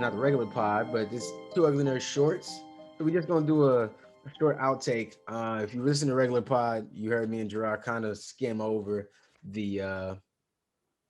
not the regular pod, but it's Two Ugly Nerds Shorts. So we're just gonna do a short outtake. If you listen to regular pod, you heard me and Jahra kind of skim over the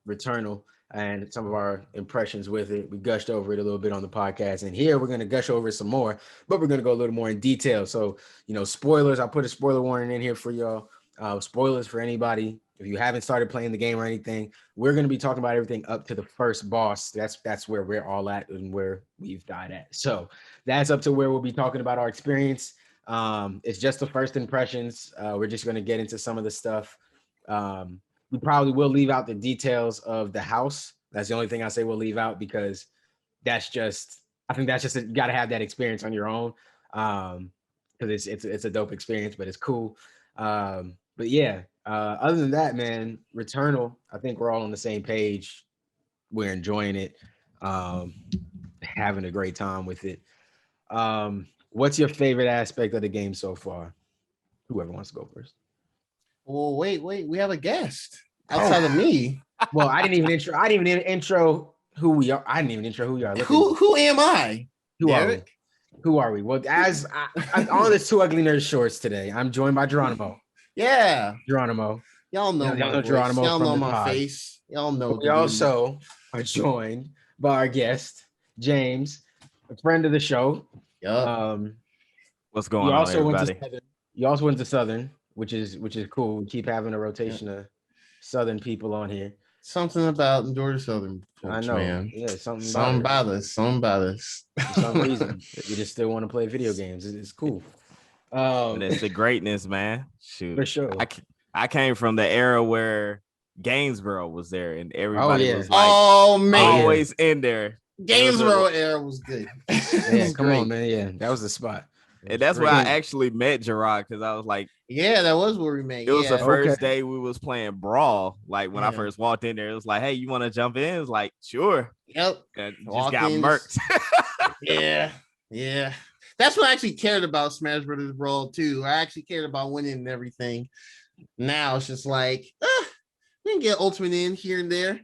Returnal and some of our impressions with it. We gushed over it a little bit on the podcast, and here we're going to gush over it some more, but we're going to go a little more in detail. So, spoilers. I'll put a spoiler warning in here for y'all. Spoilers for anybody if you haven't started playing the game or anything. We're going to be talking about everything up to the first boss. That's where we're all at and where we've died at. So that's up to where we'll be talking about our experience. It's just the first impressions. We're just going to get into some of the stuff. We probably will leave out the details of the house. That's the only thing I say we'll leave out because I think that's just you got to have that experience on your own. Because it's a dope experience, but it's cool. But yeah, other than that, man, Returnal, I think we're all on the same page. We're enjoying it, having a great time with it. What's your favorite aspect of the game so far? Whoever wants to go first. Well, wait. We have a guest outside of me. Well, I didn't even intro who we are. I didn't even intro who you are. Who am I? Who are we? Well, as I'm on the Two Ugly Nerds Shorts today, I'm joined by Geronimo. Yeah, Geronimo. Y'all know Geronimo. Y'all know my face. Y'all know. We also are joined by our guest, James, a friend of the show. Yep. What's going on, everybody? You also went to Southern, which is cool. We keep having a rotation of Southern people on here. Something about Georgia Southern folks, I know, man. Yeah, something about us. For some reason, we just still want to play video games. It's cool. It's the greatness, man. Shoot, for sure. I came from the era where Gainesboro was there, and everybody was like, always in there. Gainesboro era was good. Yeah, come on, man. Yeah, that was the spot. And that's where I actually met Jahra, because I was like, yeah, that was where we met. It was the first day we was playing Brawl. Like when I first walked in there, it was like, hey, you want to jump in? It was like, sure. Yep. And just got murked. Yeah. That's what I actually cared about Smash Brothers Brawl too. I actually cared about winning and everything. Now it's just like, we can get Ultimate in here and there.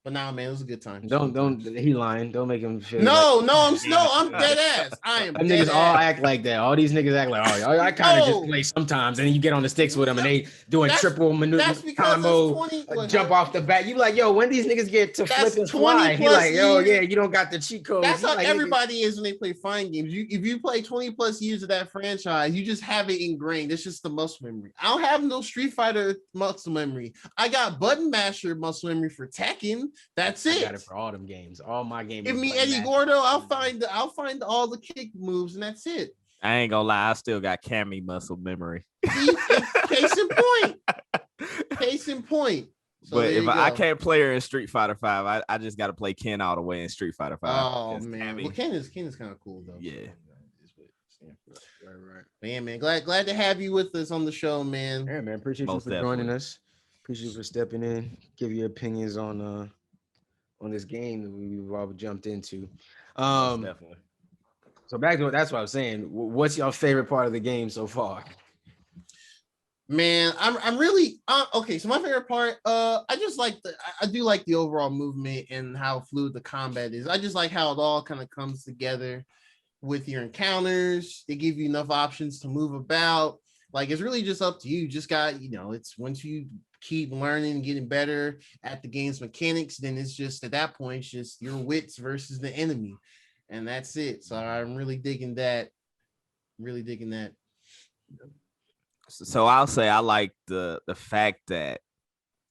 But nah, man, it was a good time. He lying. Don't make him feel I'm dead ass. I am dead ass. All act like that. All these niggas act like, I kind of just play sometimes. And then you get on the sticks with them and they doing triple maneuver combo, jump off the bat. You like, yo, when these niggas get to flip and fly? He like, yo, yeah, you don't got the cheat code. That's how everybody is when they play fighting games. If you play 20 plus years of that franchise, you just have it ingrained. It's just the muscle memory. I don't have no Street Fighter muscle memory. I got button masher muscle memory for Tekken. That's it. I got it for all them games. All my games. Give me Eddie Gordo. I'll find all the kick moves, and that's it. I ain't gonna lie. I still got Cammy muscle memory. Case in point. So but if I can't play her in Street Fighter 5, I just got to play Ken all the way in Street Fighter 5. Oh man, well, Ken is kind of cool though. Yeah. Right. Man, glad to have you with us on the show, man. Yeah, man. Appreciate you for joining us. Appreciate you for stepping in. Give your opinions on this game that we've all jumped into. Definitely. So back to that's what I was saying. What's your favorite part of the game so far? Man, I'm really okay. So my favorite part, I do like the overall movement and how fluid the combat is. I just like how it all kind of comes together with your encounters. They give you enough options to move about. Like it's really just up to you. Just got, it's once you keep learning and getting better at the game's mechanics, then it's just at that point, it's just your wits versus the enemy. And that's it. So I'm really digging that. So I'll say I like the fact that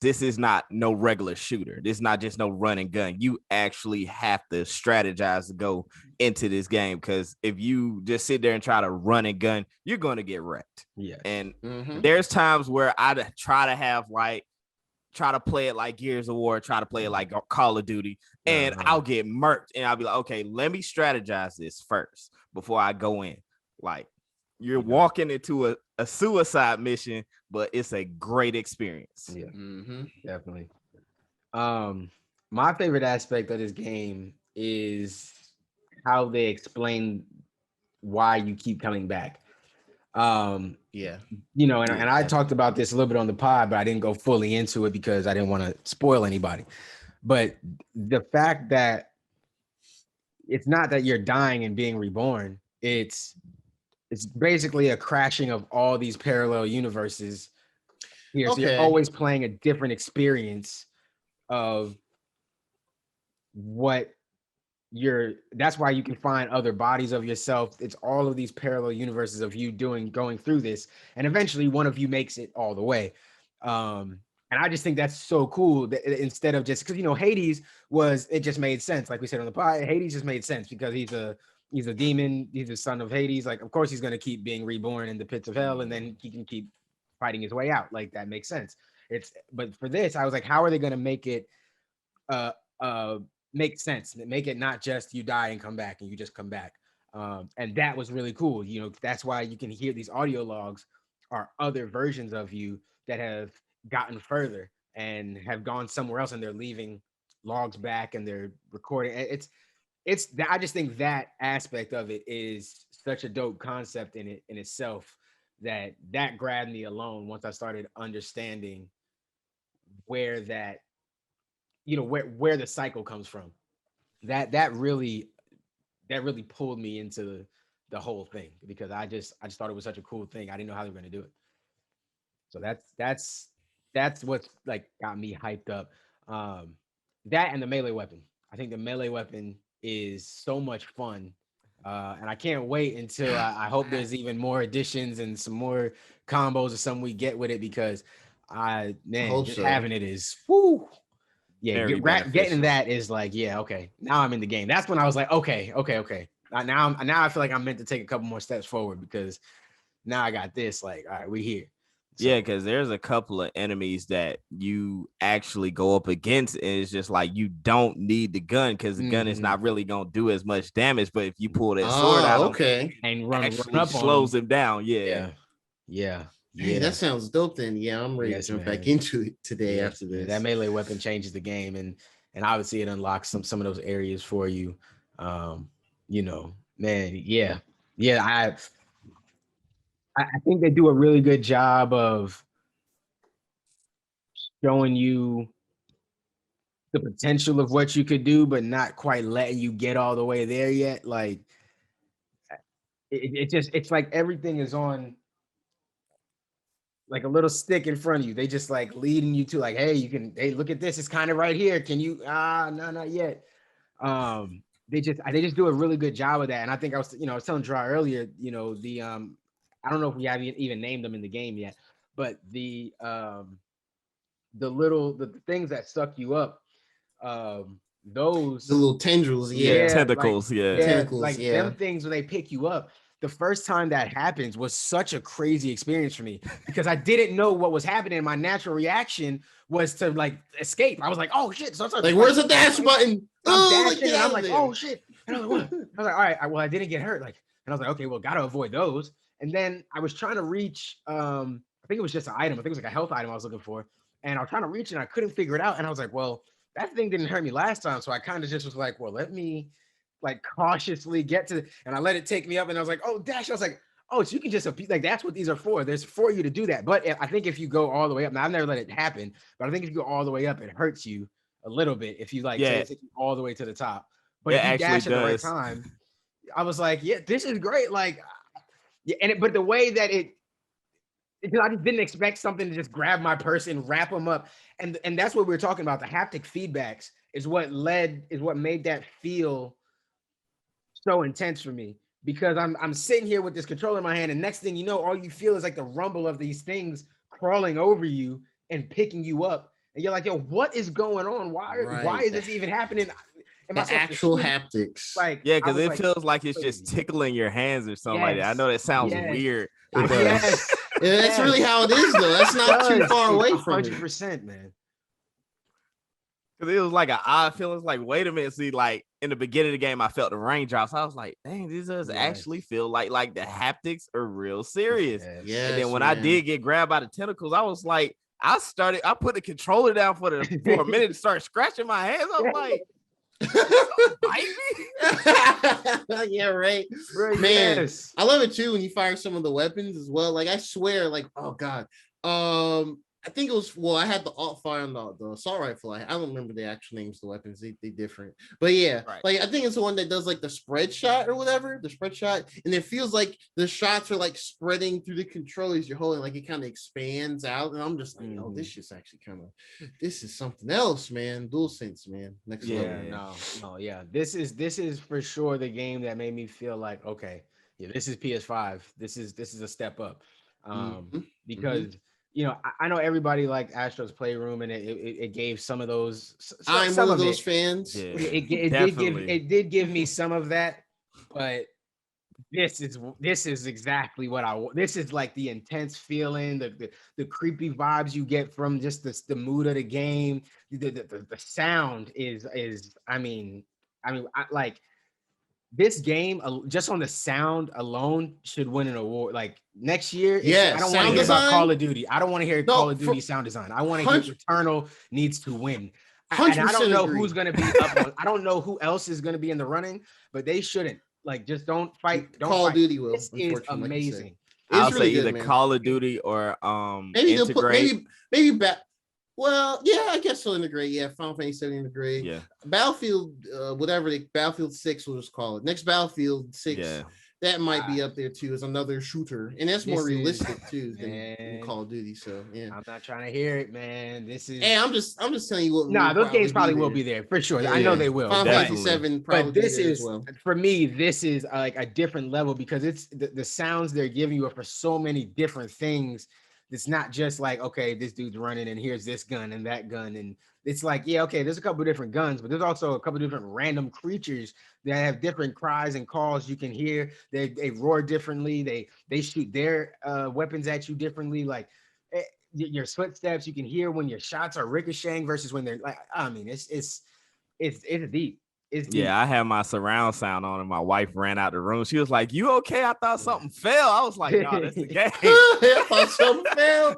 this is not no regular shooter. This is not just no run and gun. You actually have to strategize to go into this game, because if you just sit there and try to run and gun, you're going to get wrecked. Yeah. And there's times where I try to play it like Gears of War, try to play it like Call of Duty, and I'll get murked. And I'll be like, okay, let me strategize this first before I go in. Like, you're walking into a suicide mission, but it's a great experience. Yeah, definitely. My favorite aspect of this game is how they explain why you keep coming back. And I talked about this a little bit on the pod, but I didn't go fully into it because I didn't want to spoil anybody. But the fact that it's not that you're dying and being reborn. It's basically a crashing of all these parallel universes here. So you're Okay. always playing a different experience of what that's why you can find other bodies of yourself. It's all of these parallel universes of you going through this, and eventually one of you makes it all the way. And I just think that's so cool that instead of just because Hades it just made sense, like we said on the pod. Hades just made sense because he's a demon, he's the son of Hades. Like, of course he's going to keep being reborn in the pits of hell, and then he can keep fighting his way out. Like, that makes sense. But for this, I was like, how are they going to make it uh make sense, make it not just you die and come back and you just come back. And that was really cool. That's why you can hear these audio logs are other versions of you that have gotten further and have gone somewhere else, and they're leaving logs back and they're recording. It's I just think that aspect of it is such a dope concept in itself that grabbed me alone once I started understanding where that where the cycle comes from. That really pulled me into the whole thing, because I just thought it was such a cool thing. I didn't know how they were going to do it. So that's what's like got me hyped up. That and the melee weapon. I think the melee weapon is so much fun. And I can't wait until I hope there's even more additions and some more combos or something we get with it, because just having it is whoo. Yeah, getting that is like, yeah, okay. Now I'm in the game. That's when I was like, okay. Now I feel like I'm meant to take a couple more steps forward, because now I got this. Like, all right, we here. So, yeah, because there's a couple of enemies that you actually go up against, and it's just like you don't need the gun, because the gun is not really gonna do as much damage. But if you pull that sword out, and run up, slows him down. Yeah. Hey, that sounds dope. Then I'm ready to jump back into it today after this. That melee weapon changes the game, and obviously it unlocks some of those areas for you. I think they do a really good job of showing you the potential of what you could do, but not quite letting you get all the way there yet. Like, it's like everything is on like a little stick in front of you. They just like leading you to like, hey, you can, hey, look at this. It's kind of right here. Can you, no, not yet. They just do a really good job of that. And I think I was telling Jahra earlier, I don't know if we haven't even named them in the game yet, but the things that suck you up, those the little tendrils, tentacles, them things when they pick you up. The first time that happens was such a crazy experience for me, because I didn't know what was happening. My natural reaction was to like escape. I was like, oh shit. So I started, like, where's the dash button? I'm dashing, and I'm like, oh shit. And I was like, what? I was like, all right, well, I didn't get hurt. Like, and I was like, okay, well, gotta avoid those. And then I was trying to reach, I think it was just an item. I think it was like a health item I was looking for. And I was trying to reach it and I couldn't figure it out. And I was like, well, that thing didn't hurt me last time. So I kind of just was like, well, let me like cautiously get to, and I let it take me up, and I was like, oh, dash. I was like, oh, so you can just like, that's what these are for. There's for you to do that. But I think if you go all the way up, now I've never let it happen, but I think if you go all the way up, it hurts you a little bit if you like take you all the way to the top. But if you dash at the right time, I was like, yeah, this is great. Like, but the way that because I just didn't expect something to just grab my person, wrap them up. And that's what we were talking about. The haptic feedbacks is what made that feel so intense for me, because I'm sitting here with this controller in my hand, and next thing you know, all you feel is like the rumble of these things crawling over you and picking you up. And you're like, yo, what is going on? Why is this even happening? The actual haptics. Like, yeah, because it feels like it's just tickling your hands or something like that. I know that sounds weird. That's really how it is, though. That's not too far away from 100%, man. Because it was like an odd feeling. It's like, wait a minute. See, like in the beginning of the game, I felt the raindrops. I was like, dang, this does actually feel like the haptics are real serious. Yes, and then when I did get grabbed by the tentacles, I was like, I put the controller down for a minute to start scratching my hands. I was like, yeah, right. Man, I love it too when you fire some of the weapons as well. Like, I swear, like, oh god, I think it was, well, I had the alt fire and the assault rifle. I don't remember the actual names of the weapons. They different. But yeah, Right. like I think it's the one that does like the spread shot or whatever, the spread shot. And it feels like the shots are like spreading through the controllers you're holding, like it kind of expands out. And I'm just like, oh, this shit's actually kind of, this is something else, man. DualSense, man. Next level. Yeah. This is for sure the game that made me feel like, okay, yeah, this is PS5. This is a step up. Because you know, I know everybody liked Astro's Playroom, and it gave some of those. I'm some one of those it. fans. Yeah. It did give me some of that, but this is exactly what I want. This is like the intense feeling, the creepy vibes you get from just the mood of the game. The sound is I mean I like. This game, just on the sound alone, should win an award. Like next year, I don't want to hear about Call of Duty. I don't want to hear Call of Duty sound design. I want to hear Returnal needs to win. And I don't know who's going to be up on. I don't know who else is going to be in the running, but they shouldn't. Like, just don't fight. Call of Duty will. This is amazing. I'll say either Call of Duty or maybe integrate. Maybe back. Well, yeah, I guess they'll integrate. Yeah, Final Fantasy 7 integrate. Yeah, Battlefield, whatever Battlefield 6 will just call it. Next Battlefield 6, that might be up there too as another shooter, and that's more realistic too than Call of Duty. So yeah, I'm not trying to hear it, man. This is. Hey, I'm just telling you what. Nah, those games probably will be there for sure. Yeah. I know they will. Final Fantasy 7 probably. But this is for me. This is like a different level because it's the sounds they're giving you are for so many different things. It's not just like, okay, this dude's running and here's this gun and that gun. And it's like, yeah, okay, there's a couple of different guns, but there's also a couple of different random creatures that have different cries and calls you can hear. They roar differently. They shoot their weapons at you differently. Like your footsteps, you can hear when your shots are ricocheting versus when they're like, I mean, it's deep. Yeah, I had my surround sound on and my wife ran out the room. She was like, "You okay?" I thought something fell. I was like, "No, that's the game." I thought something fell.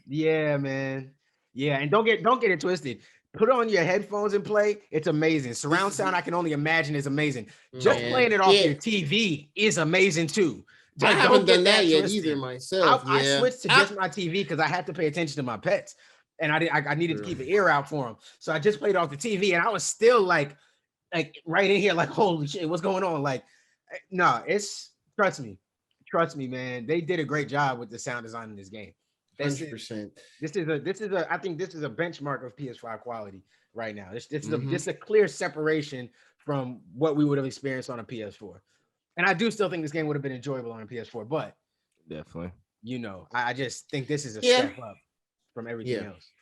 Yeah, man. Yeah, and don't get it twisted. Put on your headphones and play. It's amazing. Surround sound, I can only imagine, is amazing. Just playing it off your TV is amazing too. I haven't done that yet either myself. I switched to just my TV because I had to pay attention to my pets. And I needed to keep an ear out for them. So I just played off the TV and I was still like right in here, like, holy shit, what's going on? Like, no, trust me, man. They did a great job with the sound design in this game. 100%. I think this is a benchmark of PS5 quality right now. This is a clear separation from what we would have experienced on a PS4. And I do still think this game would have been enjoyable on a PS4, but definitely, you know, I just think this is a step up from everything else.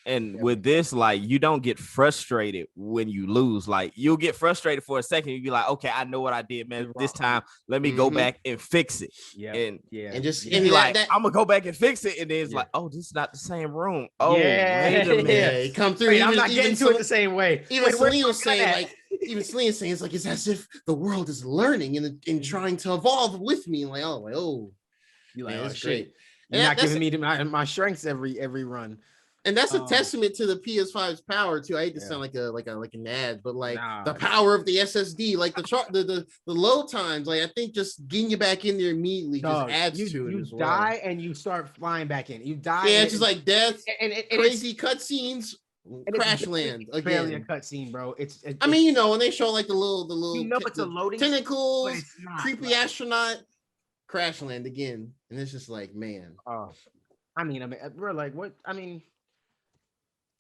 And with this, like, you don't get frustrated when you lose. Like, you'll get frustrated for a second. You'll be like, okay, I know what I did, man. This time, let me go back and fix it. And be like, I'm gonna go back and fix it. And then it's like, oh, this is not the same room. Oh, wait a minute. Come through. I'm not getting to it the same way. Even Celine was saying, like, it's like, it's as if the world is learning and trying to evolve with me. And you're like, oh, shit. You're not giving me my strengths every run. And that's a testament to the PS5's power too. I hate to sound like an ad, but the power of the SSD, like the load times, like I think just getting you back in there immediately just adds to it. You die and you start flying back in. You die. Yeah, it's just like death and crazy cutscenes. Crash land again. Barely a cutscene, bro. I mean, you know, when they show like the little it's a loading tentacles, creepy astronaut. Crash land again, and it's just like, man. I mean, we're like, what? I mean,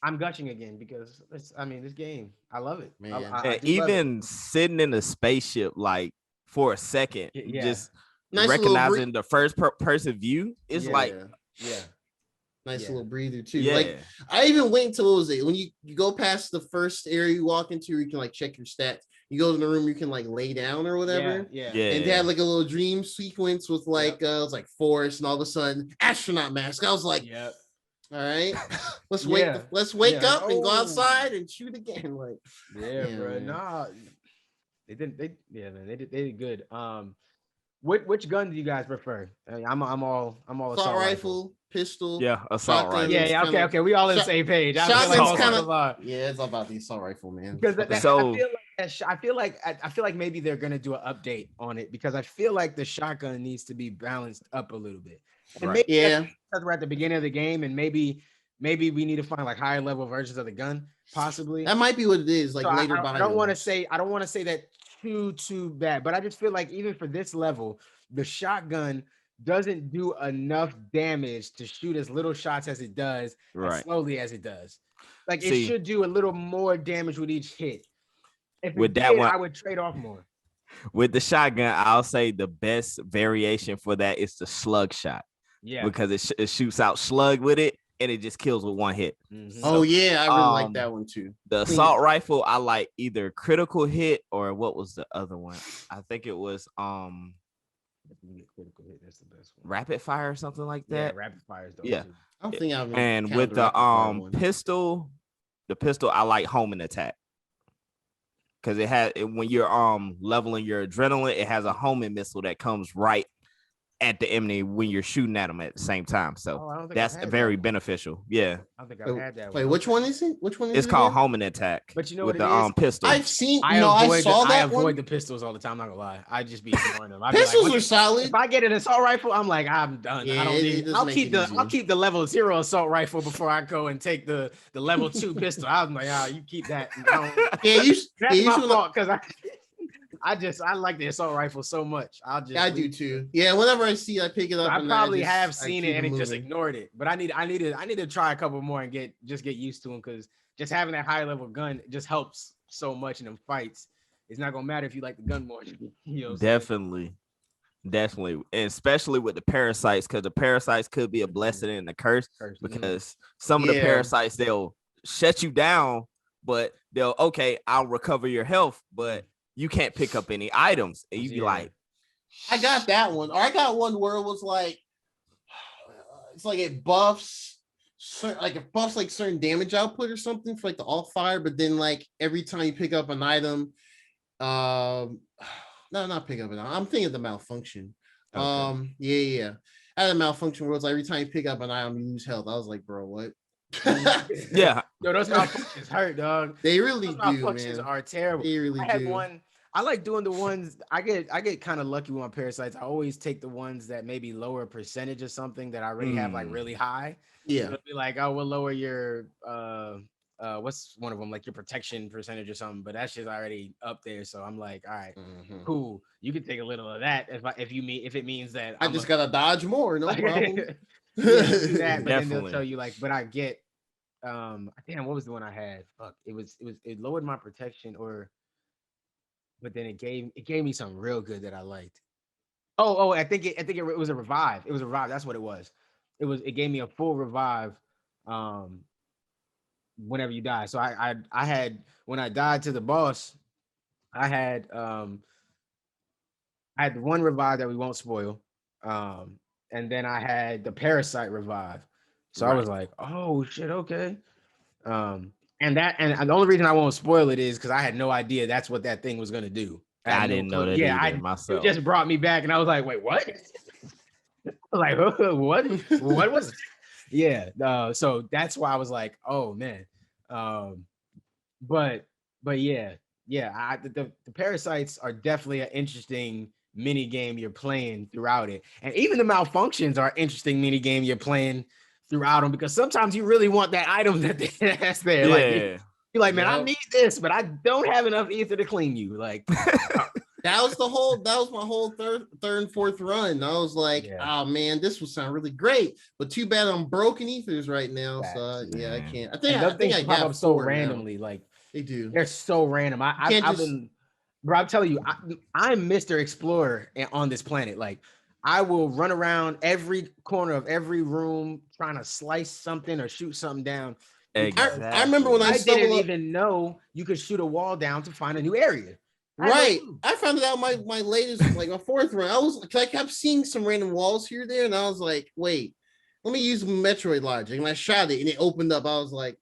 I'm gushing again because this game, I love it, man. I even sitting in a spaceship, like for a second, just nice recognizing the first person view is nice little breather too. Yeah. Like I even went to, what was it, when you go past the first area you walk into, you can like check your stats. You go to the room, you can like lay down or whatever. Yeah. And they had like a little dream sequence with like it was like forest, and all of a sudden astronaut mask. I was like, all right, let's wake up and go outside and shoot again. Like, bro. Nah, they did good. Which gun do you guys prefer? I mean, I'm all assault rifle, pistol. Yeah, assault rifle. Okay. We all on the same page. Shotgun's kind of it's all about the assault rifle, man. Because I feel like I feel like maybe they're gonna do an update on it because I feel like the shotgun needs to be balanced up a little bit. And Right. maybe that's Yeah. because we're at the beginning of the game, and maybe we need to find like higher level versions of the gun, possibly. That might be what it is, like So later I don't want to biomes. say that too bad, but I just feel like even for this level, the shotgun doesn't do enough damage to shoot as little shots as it does, as Right. slowly as it does. Like it See, should do a little more damage with each hit. If with it that did, one, I would trade off more. with the shotgun, I'll say the best variation for that is the slug shot. Yeah, Because it shoots out slug with it and it just kills with one hit. Mhm. Oh yeah, I really like um, that one too. The Clean assault it. rifle, I like either critical hit or what was the other one? I think it was Critical hit, that's the best one. rapid fire or something like Yeah, that. rapid fire is dope Yeah. too. I don't think I've And with encountered the rapid fire one. pistol, I like homing attack. Because it has when you're leveling your adrenaline, it has a homing missile that comes right at the enemy when you're shooting at them at the same time. So I don't think that's I've had very that one. beneficial. Yeah. I don't think I've had that Wait, one. which one is it? Which one is It's it? called again? homing attack. But you know with what the it is? pistol. I've seen. I saw that avoid one. the pistols all the time. I'm not gonna lie. I just be ignoring them. I'd be Pistols like, are solid. if I get an assault rifle, I'm like, I'm done. Yeah, I don't it need. does I'll make keep it easier. I'll keep the level 0 assault rifle before I go and take the level 2 pistol. I'm like, you keep that. Yeah, you. That's yeah, my fault because I like the assault rifle so much. Yeah, I do too. Yeah, whenever I see, I pick it up. I and probably just, have seen it and just moving. ignored it. But I need to try a couple more and get used to them because just having that high level gun just helps so much in them fights. It's not gonna matter if you like the gun more. You know, Definitely. And especially with the parasites, because the parasites could be a blessing and a curse. Because some of the parasites, they'll shut you down, but I'll recover your health, but you can't pick up any items. And you'd be like, I got that one. Or I got one where it was like, it's like it buffs, like certain damage output or something for like the alt fire, but then like every time you pick up an item, no, not pick up an item. I'm thinking of the malfunction. Okay. Yeah. I had a malfunction where it's like every time you pick up an item, you lose health. I was like, bro, what? Yeah. Yo, those malfunctions hurt, dog. They really those do, malfunctions man. are terrible. They really I had do. one. I like doing the ones. I get kind of lucky with my parasites. I always take the ones that maybe lower percentage or something that I already have like really high. Yeah. It'll be like, oh, we'll lower your what's one of them, like your protection percentage or something, but that's just already up there. So I'm like, all right, cool. You can take a little of that if it means that I just gotta dodge more, no problem. do that, but then they'll Definitely. tell you like, but I get damn, what was the one I had? Fuck, it lowered my protection but then it gave me something real good that I liked. Oh, I think it was a revive. It was a revive. That's what it was. It gave me a full revive whenever you die. So I had, when I died to the boss, I had the one revive that we won't spoil. And then I had the parasite revive. So I was like, oh shit, okay. And the only reason I won't spoil it is because I had no idea that's what that thing was gonna do. I didn't know that either myself. It just brought me back, and I was like, wait, what? Like, what? What was it? Yeah. So that's why I was like, oh man. But yeah. The parasites are definitely an interesting mini game you're playing throughout it, and even the malfunctions are interesting mini game you're playing throughout them, because sometimes you really want that item that's there. Yeah. Like you're like, man, I need this, but I don't have enough ether to clean you. Like that was my whole third and fourth run. I was like, oh man, this would sound really great, but too bad I'm broken ethers right now. So yeah, I can't. I think I pop got up so four randomly. now. Like they do. They're so random. Bro, I'm telling you, I'm Mr. Explorer on this planet. Like, I will run around every corner of every room trying to slice something or shoot something down. Exactly. I remember when I didn't even know you could shoot a wall down to find a new area. Right. I found it out my latest, like my fourth run. I kept seeing some random walls here there, and I was like, wait, let me use Metroid logic. And I shot it and it opened up. I was like,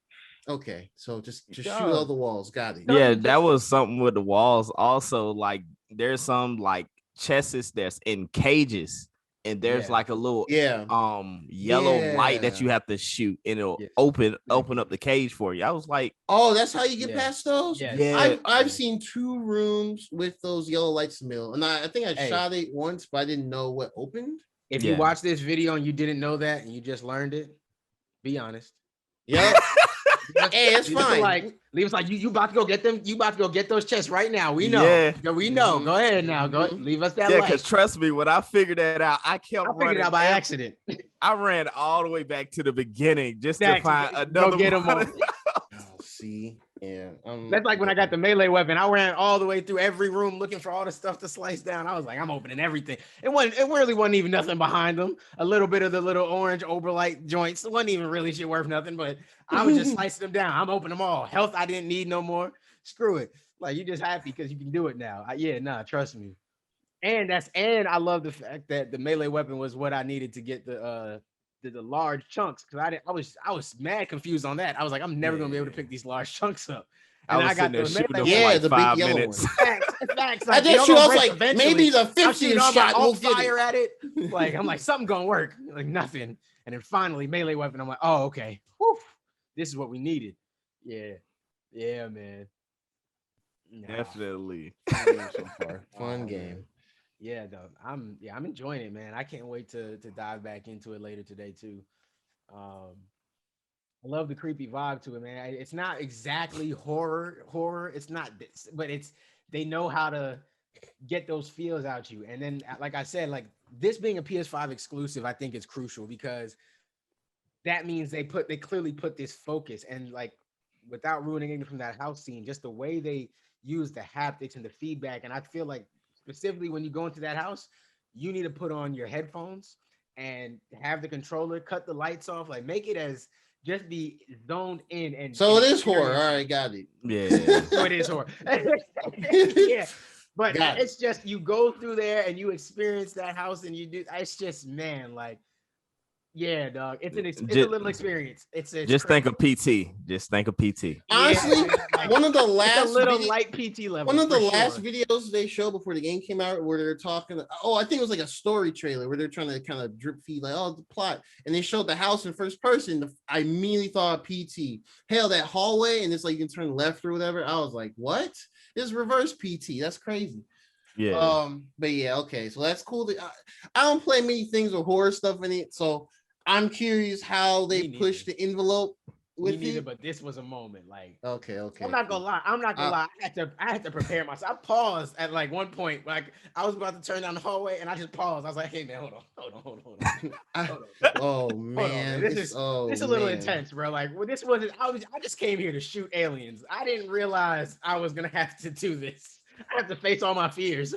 okay, so just shoot all the walls. Got it. Yeah, that was something with the walls. Also, like there's some like chests that's in cages, and there's like a little yellow light that you have to shoot, and it'll open up the cage for you. I was like, oh, that's how you get past those. Yeah, I've seen 2 rooms with those yellow lights in the middle, and I think I shot it once, but I didn't know what opened. If you watch this video and you didn't know that and you just learned it, be honest. Yep. Hey, it's fine. Leave us like you about to go get them. You about to go get those chests right now. We know. Yeah. We know. Go ahead now. Go leave us that. Yeah, because trust me, when I figured that out, I figured it out by accident. I ran all the way back to the beginning just to find another. Go get them all. See, yeah. That's like when I got the melee weapon. I ran all the way through every room looking for all the stuff to slice down. I was like, I'm opening everything. It really wasn't even nothing behind them. A little bit of the little orange Oberlite joints. It wasn't even really shit worth nothing, but I was just slicing them down. I'm opening them all. Health I didn't need no more. Screw it. Like, you're just happy because you can do it now. Trust me. And I love the fact that the melee weapon was what I needed to get the large chunks, because I was mad confused on that. I was like, I'm never gonna be able to pick these large chunks up. And I got the big yellow minutes. Facts. I did shoot. I was like, maybe the 50th shot will fire at it. Like, I'm like, something gonna work. Like, nothing. And then finally, melee weapon. I'm like, oh, okay. Whew. This is what we needed. Yeah, man. Definitely. So far. Fun game. Yeah, though. I'm enjoying it, man. I can't wait to dive back into it later today too. I love the creepy vibe to it, man. It's not exactly horror. It's not this, but they know how to get those feels out you. And then, like I said, like this being a PS5 exclusive, I think is crucial, because that means they clearly put this focus, and like without ruining anything from that house scene, just the way they use the haptics and the feedback. And I feel like specifically when you go into that house, you need to put on your headphones and have the controller, cut the lights off, like make it as just be zoned in. And so it is horror. All right, got it. Yeah. So it is horror. Yeah. But it's just, you go through there and you experience that house and you do, it's just, man, like, yeah, dog. It's a little experience. It's just crazy. Think of PT. Just think of PT. Honestly, one of the last light PT level. One of the last videos they showed before the game came out, where they're talking. Oh, I think it was like a story trailer where they're trying to kind of drip feed, like, oh, the plot, and they showed the house in first person. I immediately thought of PT. Hell, that hallway, and it's like you can turn left or whatever. I was like, what? This is reverse PT. That's crazy. Yeah. But yeah, okay. So that's cool. I don't play many things with horror stuff in it, so I'm curious how they push the envelope with it. But this was a moment, like, okay. I'm not gonna lie. I had to prepare myself. I paused at like one point, like I was about to turn down the hallway, and I just paused. I was like, "Hey man, hold on." Oh man, this is a little intense, bro. Like, well, this wasn't. I just came here to shoot aliens. I didn't realize I was gonna have to do this. I have to face all my fears.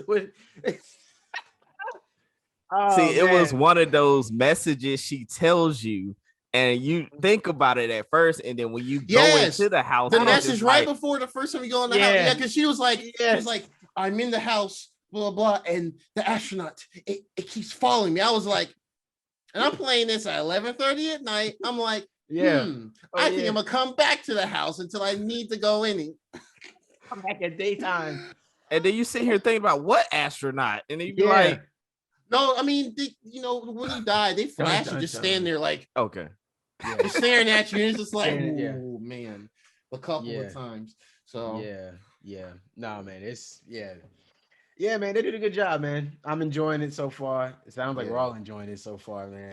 It was one of those messages she tells you, and you think about it at first, and then when you go into the house, the message right before the first time you go in the house, because she was like, I'm in the house, blah blah, and the astronaut, it keeps following me. I was like, and I'm playing this at 11:30 at night. I'm like, I think I'm gonna come back to the house until I need to go in it. Come back at daytime, and then you sit here thinking about what astronaut, and then you be like. No, I mean, when he died, they flash and just stand there like, okay, just staring at you. And it's just like, oh man, a couple of times. So no, man, yeah, man, they did a good job, man. I'm enjoying it so far. It sounds like we're all enjoying it so far, man.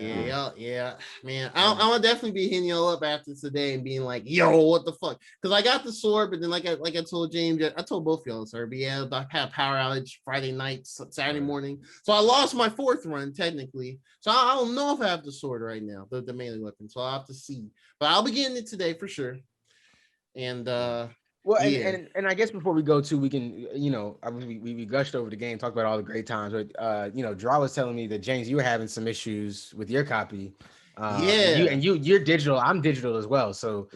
Yeah, man. I'm gonna definitely be hitting y'all up after today and being like, yo, what the fuck? Because I got the sword, but then like I told James, I told both y'all, sir, but yeah, I had a power outage Friday night, Saturday morning, so I lost my 4th run technically. So I don't know if I have the sword right now, the melee weapon. So I'll have to see, but I'll be getting it today for sure. And well, and I guess before we go to, we can, we gushed over the game, talked about all the great times, but Jahra was telling me that, James, you were having some issues with your copy. You're digital. I'm digital as well. So,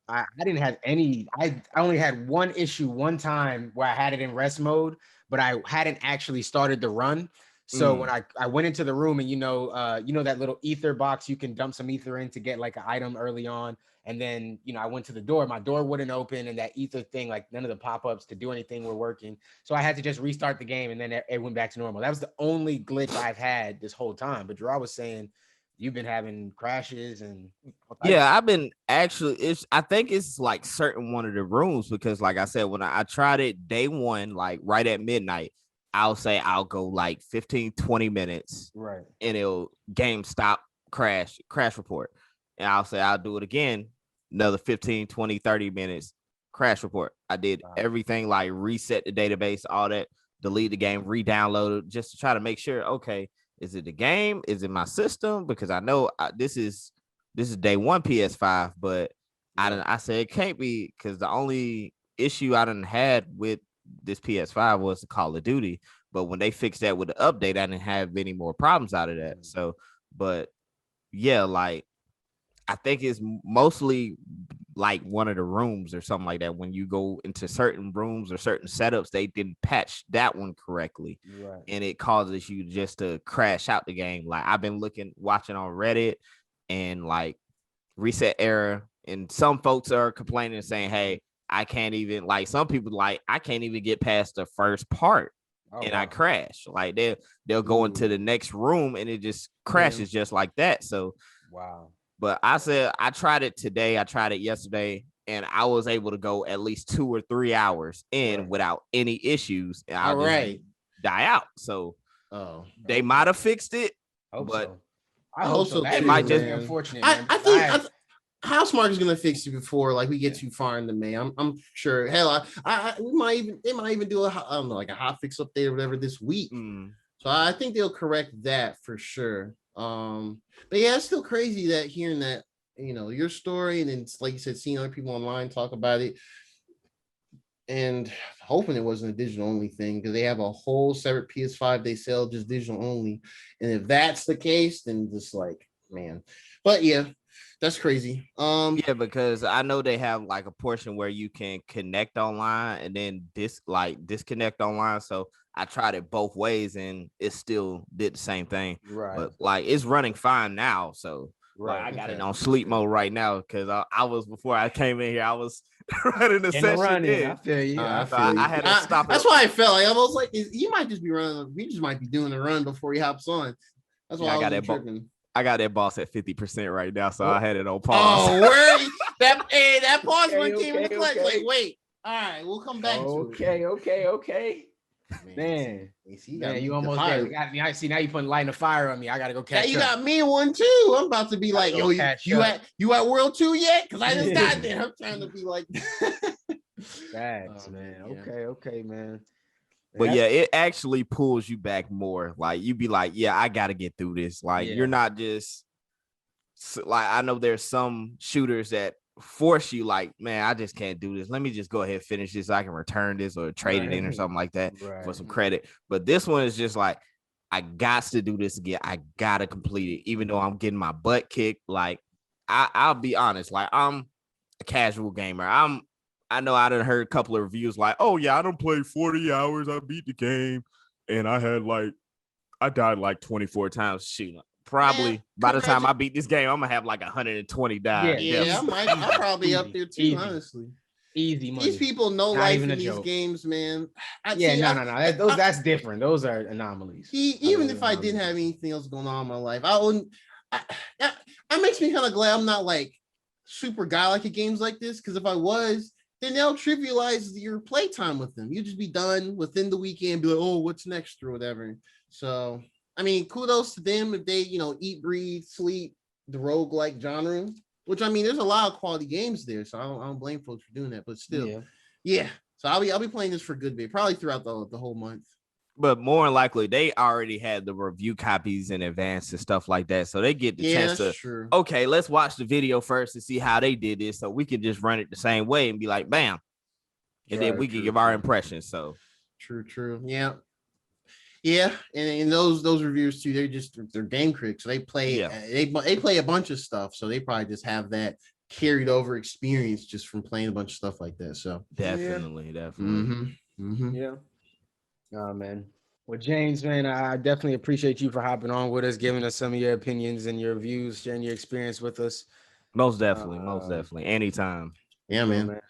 I didn't have any. I only had one issue one time where I had it in rest mode, but I hadn't actually started the run. So when I went into the room and you know that little ether box you can dump some ether in to get like an item early on, and then I went to the door, my door wouldn't open, and that ether thing, like none of the pop-ups to do anything were working. So I had to just restart the game, and then it went back to normal. That was the only glitch I've had this whole time. But Gerard was saying you've been having crashes and yeah, I've been actually. I think it's like certain one of the rooms because, like I said, when I tried it day one, like right at midnight, I'll say I'll go like 15, 20 minutes, right, and it'll game stop, crash report, and I'll say I'll do it again, another 15, 20, 30 minutes, crash report. I did everything like reset the database, all that, delete the game, re-download it, just to try to make sure. Okay, is it the game? Is it my system? Because I know this is day one PS5, but I said it can't be because the only issue I done had with this PS5 was the Call of Duty. But when they fixed that with the update, I didn't have any more problems out of that. So, but yeah, like I think it's mostly like one of the rooms or something like that. When you go into certain rooms or certain setups, they didn't patch that one correctly, right, and it causes you just to crash out the game. Like I've been watching on Reddit, and like reset error, and some folks are complaining and saying, hey, I can't even, like some people like I can't even get past the first part and I crash. Like they'll go into the next room and it just crashes just like that. So wow. But I said I tried it today, I tried it yesterday, and I was able to go at least 2 or 3 hours in without any issues, and I'll just die out. So they might have fixed it, but I hope so. It might just be unfortunate. I think Housemarque is gonna fix it before like we get too far into May. I'm sure. Hell, they might even do I don't know, like a hot fix update or whatever this week. So I think they'll correct that for sure. But yeah, it's still crazy that hearing that your story, and then like you said, seeing other people online talk about it, and hoping it wasn't a digital only thing because they have a whole separate PS5 they sell just digital only. And if that's the case, then just like man, but yeah. That's crazy. Yeah, because I know they have like a portion where you can connect online and then disconnect online. So I tried it both ways and it still did the same thing. Right. But like it's running fine now. So like I got it on sleep mode right now because I was before I came in here, I was running the session. I feel you. I had to stop. That's why I felt like I was like, you might just be running. We just might be doing a run before he hops on. That's why I got that tripping. I got that boss at 50% right now, so I had it on pause. Oh, where that pause one came in the clutch. Like, wait, all right, we'll come back to it. Okay. Man, you almost there. I see now you putting light in the fire on me. I gotta go catch up. You got me one too. I'm about to be like, yo, you at World 2 yet? Because I just got there. I'm trying to be like facts, man. Okay, man. But yeah, it actually pulls you back more. Like you be like, yeah, I got to get through this. Like you're not just like, I know there's some shooters that force you like, man, I just can't do this. Let me just go ahead and finish this. So I can return this or trade it in or something like that for some credit. But this one is just like, I got to do this again. I got to complete it. Even though I'm getting my butt kicked. Like I'll be honest, like I'm a casual gamer. I know I done heard a couple of reviews like, oh yeah, I done played 40 hours. I beat the game and I died like 24 times. Shoot, probably by the time I beat this game, I'm gonna have like 120 died. Yeah, I'm probably up there too, honestly. Easy money. These people know life in these games, man. No. That's different. Those are anomalies. Even if I didn't have anything else going on in my life, I wouldn't. That makes me kind of glad I'm not like super guy like at games like this, because if I was, then they'll trivialize your playtime with them. You just be done within the weekend, be like, oh, what's next or whatever. So, I mean, kudos to them if they, eat, breathe, sleep the roguelike genre, which I mean, there's a lot of quality games there. So I don't blame folks for doing that, but still, yeah. So I'll be playing this for a good bit, probably throughout the whole month. But more than likely, they already had the review copies in advance and stuff like that. So they get the chance to, okay, let's watch the video first to see how they did this. So we can just run it the same way and be like, bam. And then we can give our impressions. So true. Yeah. Yeah. And those reviewers too, they're game critics. So they play, they play a bunch of stuff. So they probably just have that carried over experience just from playing a bunch of stuff like that. So definitely. Mm-hmm. Yeah. Oh man. Well, James, man, I definitely appreciate you for hopping on with us, giving us some of your opinions and your views, sharing your experience with us. Most definitely. Anytime. Yeah, Sure, man. man.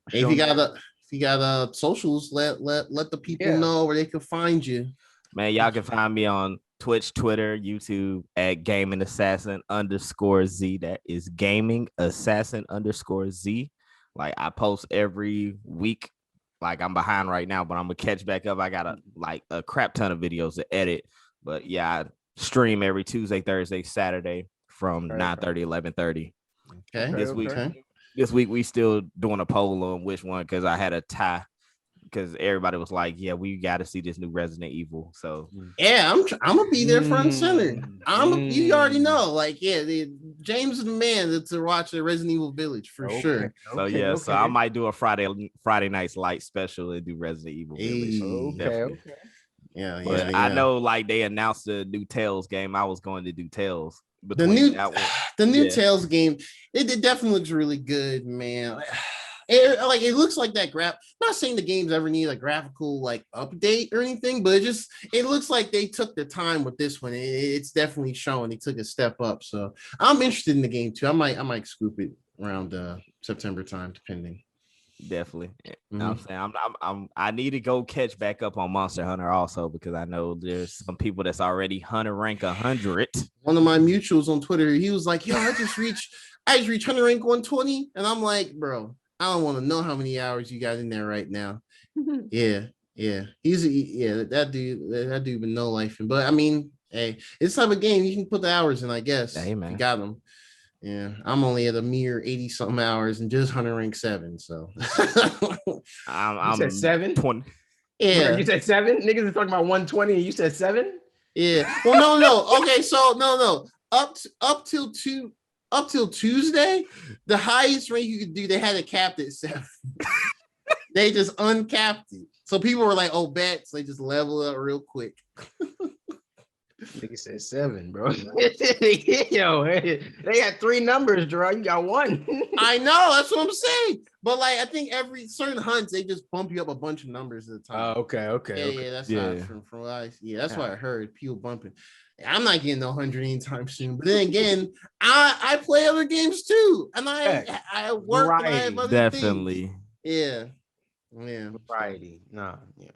Hey, Sure, man. if you got socials, let the people Yeah. know where they can find you. Man, y'all can find me on Twitch, Twitter, YouTube at Gaming Assassin _Z. That is Gaming Assassin _Z. Like I post every week. Like I'm behind right now, but I'm gonna catch back up. I got a crap ton of videos to edit. But yeah, I stream every Tuesday, Thursday, Saturday from 9:30, 11:30. Okay. This week we still doing a poll on which one because I had a tie. Because everybody was like, "Yeah, we got to see this new Resident Evil." So yeah, I'm gonna be there front and center. You already know, like, yeah, James is the man to watch the Resident Evil Village for sure. So I might do a Friday night's light special and do Resident Evil Village. Okay. Yeah. I know, like they announced the new Tales game. I was going to do Tales. The new Tales game, it definitely looks really good, man. It looks like that not saying the games ever need a graphical like update or anything, but it looks like they took their time with this one. It's definitely showing they took a step up. So I'm interested in the game too. I might scoop it around September time, depending. Definitely. I'm saying I need to go catch back up on Monster Hunter also because I know there's some people that's already Hunter rank 100. One of my mutuals on Twitter, he was like, "Yo, I just reached Hunter rank 120," and I'm like, "Bro, I don't want to know how many hours you got in there right now." Yeah. That dude with no life. But I mean, hey, it's type of game you can put the hours in, I guess. Hey, man. You got them. Yeah, I'm only at a mere 80 something hours and just Hunter rank 7. So I'm said 7? 20. Yeah, you said 7. Niggas is talking about 120 and you said 7. Yeah. Well, no. Okay, so no. Up till Tuesday, the highest rank you could do, they had it capped at 7. They just uncapped it. So people were like, "Oh, bet." So they just level up real quick. Nigga said 7, bro. Yo, they had 3 numbers, Gerard. You got 1. I know, that's what I'm saying. But like, I think every certain hunts they just bump you up a bunch of numbers at a time. Okay. Yeah, that's not from what that's what I heard. People bumping. I'm not getting no 100 anytime soon. But then again, I play other games too, and I work and I have other things. Yeah. Variety. Nah. Yeah.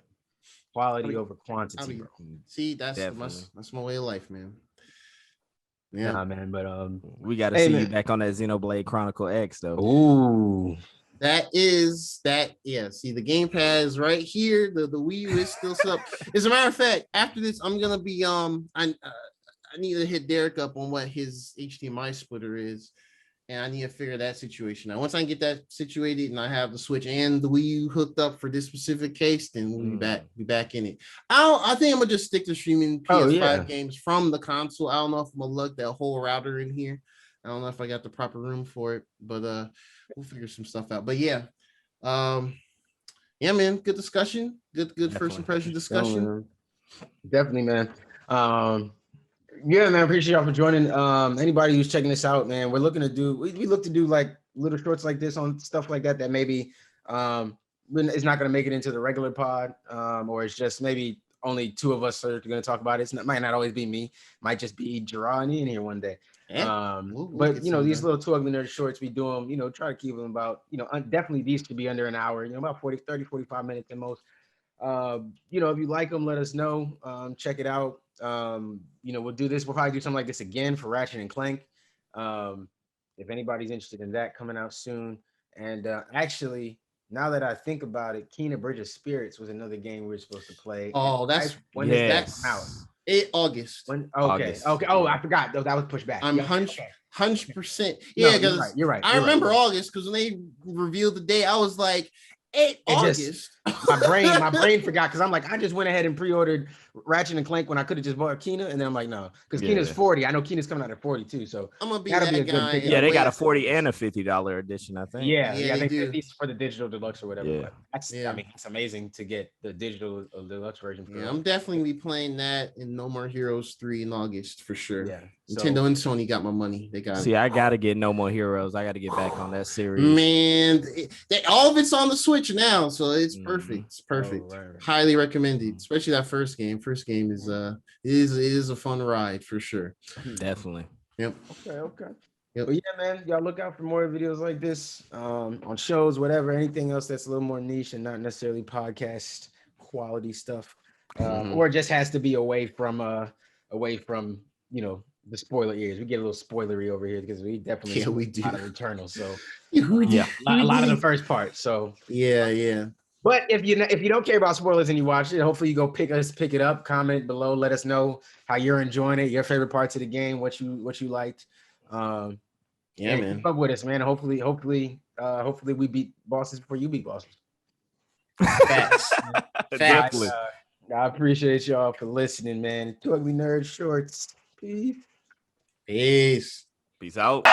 Quality over quantity, bro. See, that's my way of life, man. Yeah, nah, man. But we got to see you back on that Xenoblade Chronicle X, though. Ooh, yeah. See, the gamepad is right here. The Wii U is still up. As a matter of fact, after this, I'm gonna be I need to hit Derek up on what his HDMI splitter is. And I need to figure that situation out. Once I get that situated and I have the Switch and the Wii U hooked up for this specific case, then we'll be back in it. I think I'm gonna just stick to streaming PS5 games from the console. I don't know if I'm gonna lug that whole router in here. I don't know if I got the proper room for it, but we'll figure some stuff out. But yeah, man, good discussion. Good first impression discussion. Definitely, man. Yeah, man, appreciate y'all for joining. Anybody who's checking this out, man, we look to do like little shorts like this on stuff like that maybe it's not going to make it into the regular pod, or it's just maybe only 2 of us are going to talk about it. It might not always be me, might just be Jahra and Ian here one day. But these little 2 Ugly Nerd shorts, we do them, try to keep them about, definitely these should be under an hour, about 30, 45 minutes at most. If you like them, let us know. Check it out. We'll do this. We'll probably do something like this again for Ratchet and Clank. If anybody's interested in that, coming out soon. And actually, now that I think about it, Kena Bridge of Spirits was another game we were supposed to play. Oh, when did that come out? August. August. Okay. Oh, I forgot. That was pushed back. I'm 100%. Yeah, because you're right. I remember August because when they revealed the date, I was like, August. My brain forgot because I'm like, I just went ahead and pre-ordered Ratchet and Clank when I could have just bought Kena, and then I'm like, no, because Kena's 40. I know Kena's coming out at 40 too, so I'm gonna be that guy. Yeah, they got a 40 and a $50 edition, I think. Yeah, I think at least for the digital deluxe or whatever. Yeah. I mean, it's amazing to get the digital deluxe version. I'm definitely be playing that in No More Heroes 3 in August for sure. Yeah, Nintendo and Sony got my money. They got. See, I gotta get No More Heroes. I gotta get back on that series. Man, all of it's on the Switch now, so it's perfect. It's perfect. Oh, right. Highly recommended, especially that first game. First game is is a fun ride for sure. Definitely. Yep. Okay. Yep. Well, yeah, man. Y'all look out for more videos like this on shows, whatever. Anything else that's a little more niche and not necessarily podcast quality stuff, or just has to be away from the spoiler ears. We get a little spoilery over here because we definitely we do. a lot of Returnal. So Yeah. a lot of the first part. So yeah. but if you don't care about spoilers and you watch it, hopefully you go pick it up, comment below, let us know how you're enjoying it, your favorite parts of the game, what you liked. Yeah, man. Keep up with us, man. Hopefully we beat bosses before you beat bosses. Facts. Definitely. I appreciate y'all for listening, man. Two Ugly Nerd Shorts. Peace. Peace. Peace out.